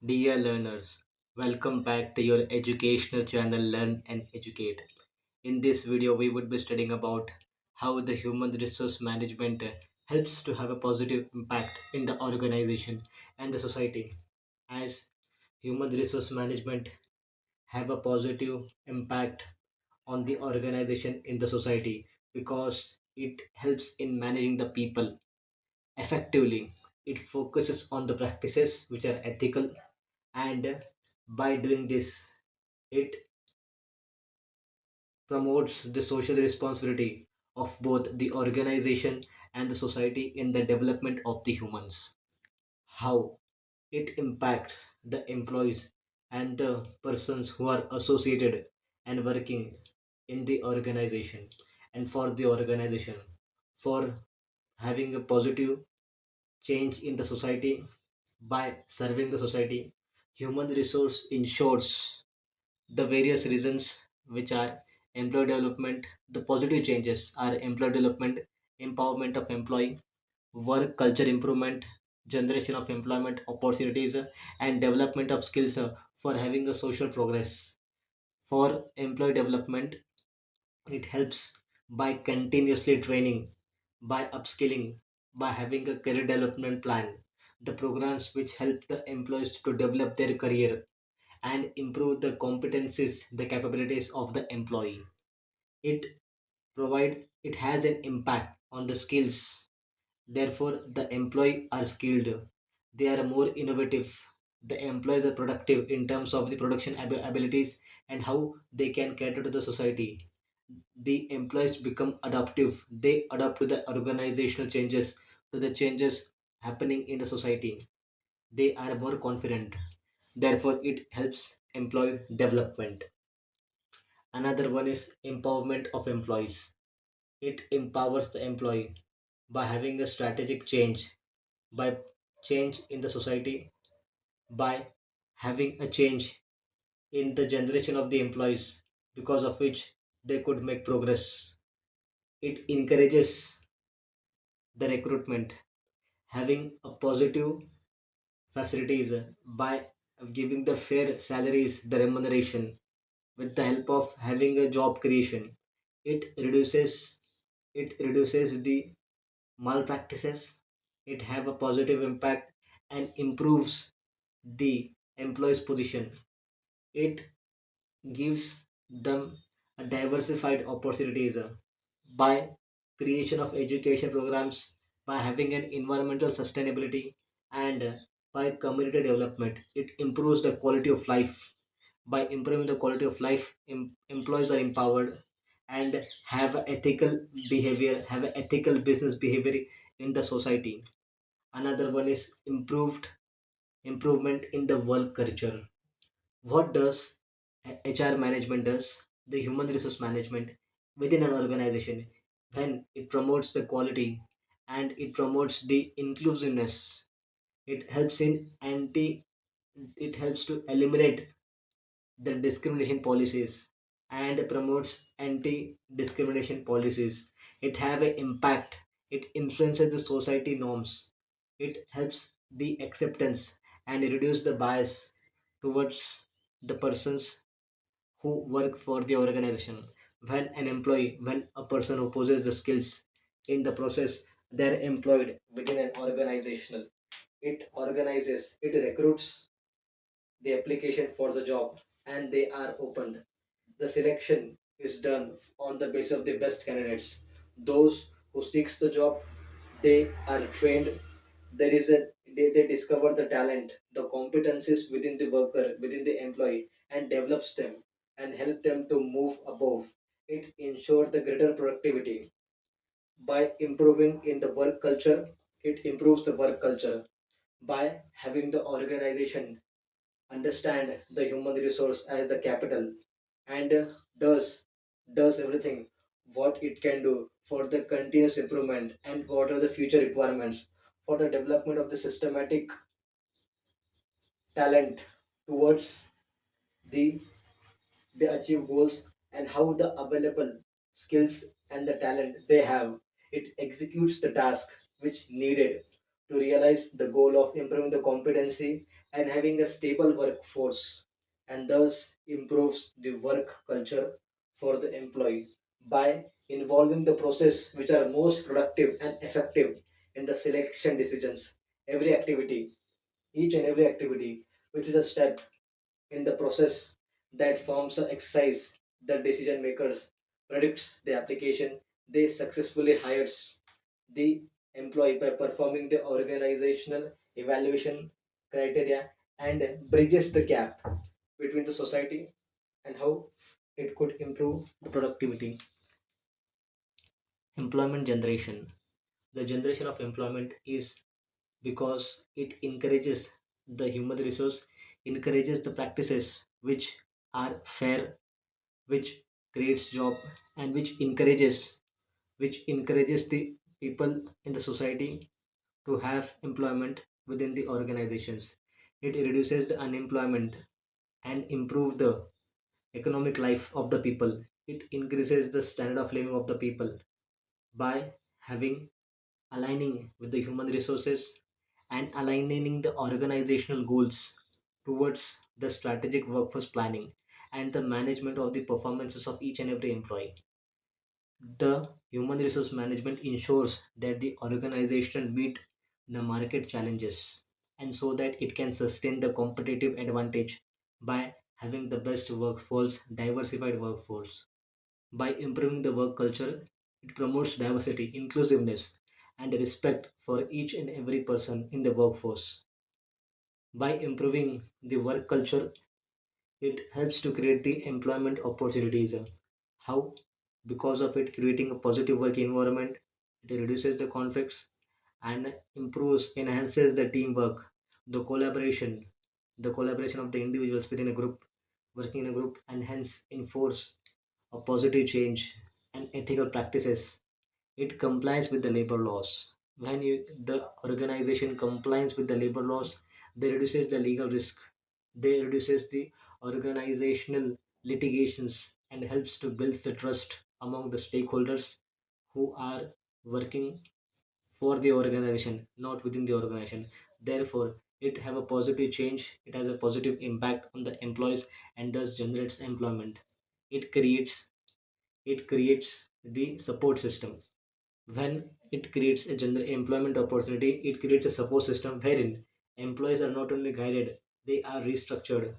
Dear learners, welcome back to your educational channel Learn and Educate. In this video, we would be studying about how the human resource management helps to have a positive impact in the organization and the society. As human resource management have a positive impact on the organization in the society because it helps in managing the people effectively. It focuses on the practices which are ethical, and by doing this, it promotes the social responsibility of both the organization and the society in the development of the humans. How it impacts the employees and the persons who are associated and working in the organization and for the organization, for having a positive change in the society. By serving the society, human resource ensures the various reasons which are employee development. The positive changes are employee development, empowerment of employee, work culture improvement, generation of employment opportunities, and development of skills for having a social progress. For employee development, it helps by continuously training, by upskilling, by having a career development plan, the programs which help the employees to develop their career and improve the competencies, the capabilities of the employee. It it has an impact on the skills. Therefore, the employee are skilled. They are more innovative. The employees are productive in terms of the production abilities and how they can cater to the society. The employees become adaptive. They adapt to the organizational changes, to the changes happening in the society. They are more confident. Therefore, it helps employee development. Another one is empowerment of employees. It empowers the employee by having a strategic change, by change in the society, by having a change in the generation of the employees, because of which they could make progress. It encourages the recruitment, having a positive facilities by giving the fair salaries, the remuneration, with the help of having a job creation. It reduces it reduces the malpractices. It have a positive impact and improves the employee's position. It gives them a diversified opportunities by creation of education programs, by having an environmental sustainability, and by community development. It improves the quality of life. By improving the quality of life, employees are empowered and have a ethical behavior, have a ethical business behavior in the society. Another one is improvement in the work culture. What does HR management does? The human resource management within an organization, when it promotes the quality and it promotes the inclusiveness, it helps in anti it helps to eliminate the discrimination policies and promotes anti discrimination policies. It have an impact. It influences the society norms. It helps the acceptance and reduce the bias towards the persons who work for the organization. When a person who possesses the skills in the process, they're employed within an organizational. It organizes, it recruits the application for the job, and they are opened. The selection is done on the basis of the best candidates. Those who seeks the job, they are trained. They discover the talent, the competencies within the worker, within the employee, and develops them and help them to move above. It ensures the greater productivity by improving in the work culture. It improves the work culture by having the organization understand the human resource as the capital, and does does everything what it can do for the continuous improvement and what are the future requirements for the development of the systematic talent towards the they achieve goals, and how the available skills and the talent they have, it executes the task which needed to realize the goal of improving the competency and having a stable workforce, and thus improves the work culture for the employee by involving the process which are most productive and effective in the selection decisions. Every activity, each and every activity which is a step in the process that forms an exercise, the decision makers predicts the application, they successfully hires the employee by performing the organizational evaluation criteria and bridges the gap between the society and how it could improve the productivity. Employment generation. The generation of employment is because it encourages the human resource, encourages the practices which are fair, which creates job, and which encourages the people in the society to have employment within the organizations. It reduces the unemployment and improve the economic life of the people. It increases the standard of living of the people by having aligning with the human resources and aligning the organizational goals towards the strategic workforce planning and the management of the performances of each and every employee. The human resource management ensures that the organization meet the market challenges and so that it can sustain the competitive advantage by having the best workforce, diversified workforce. By improving the work culture, it promotes diversity, inclusiveness, and respect for each and every person in the workforce. By improving the work culture, it helps to create the employment opportunities. How? Because of it creating a positive work environment, it reduces the conflicts and enhances the teamwork, the collaboration of the individuals within a group, working in a group, and hence enforce a positive change and ethical practices. It complies with the labor laws. When the organization complies with the labor laws, they reduces the legal risk. They reduces the organizational litigations and helps to build the trust among the stakeholders who are working for the organization, not within the organization. Therefore, it have a positive change. It has a positive impact on the employees and thus generates employment. It creates it creates the support system. When it creates a gender employment opportunity, it creates a support system wherein employees are not only guided, they are restructured.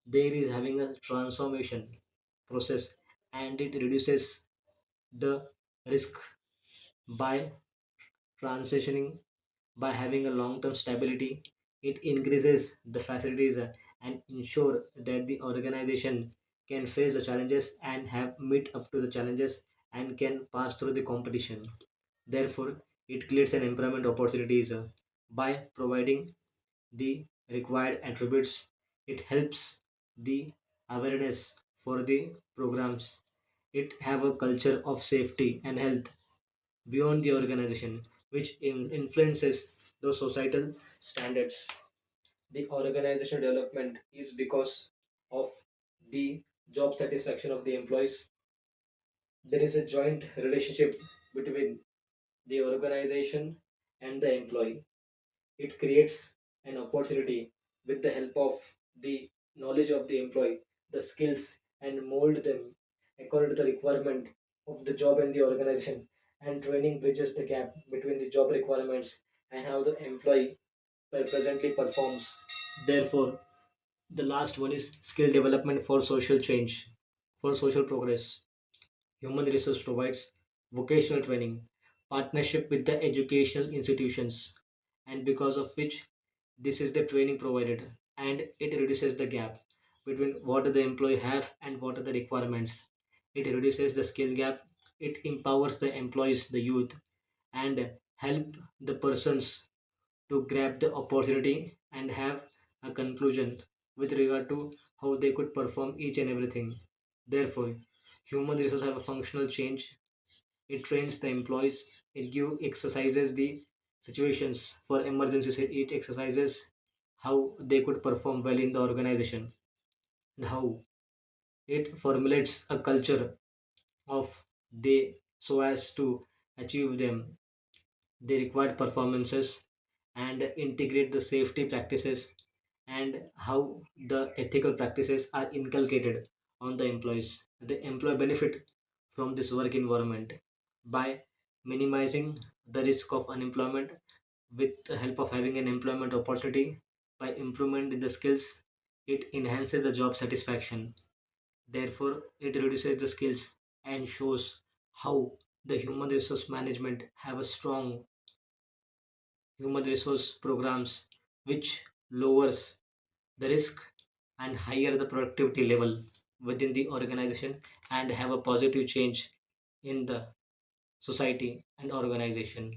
There is having a transformation process, and it reduces the risk by transitioning, by having a long-term stability. It increases the facilities and ensure that the organization can face the challenges and have meet up to the challenges and can pass through the competition. Therefore, it creates an employment opportunities by providing the required attributes. It helps the awareness for the programs. It have a culture of safety and health beyond the organization, which influences those societal standards. The organizational development is because of the job satisfaction of the employees. There is a joint relationship between the organization and the employee. It creates an opportunity with the help of the knowledge of the employee, the skills, and mold them according to the requirement of the job and the organization. And training bridges the gap between the job requirements and how the employee presently performs. Therefore, the last one is skill development for social change, for social progress. Human Resource provides vocational training, partnership with the educational institutions, and because of which this is the training provided and it reduces the gap between what the employee have and what are the requirements. It reduces the skill gap, it empowers the employees, the youth, and help the persons to grab the opportunity and have a conclusion with regard to how they could perform each and everything. Therefore, human resources have a functional change. It trains the employees. It give exercises the situations for emergencies. It exercises how they could perform well in the organization and how it formulates a culture of they so as to achieve them the required performances and integrate the safety practices and how the ethical practices are inculcated on the employees. The employee benefit from this work environment by minimizing the risk of unemployment with the help of having an employment opportunity. By improvement in the skills, it enhances the job satisfaction. Therefore, it reduces the skills and shows how the human resource management have a strong human resource programs which lowers the risk and higher the productivity level within the organization and have a positive change in the society and organization.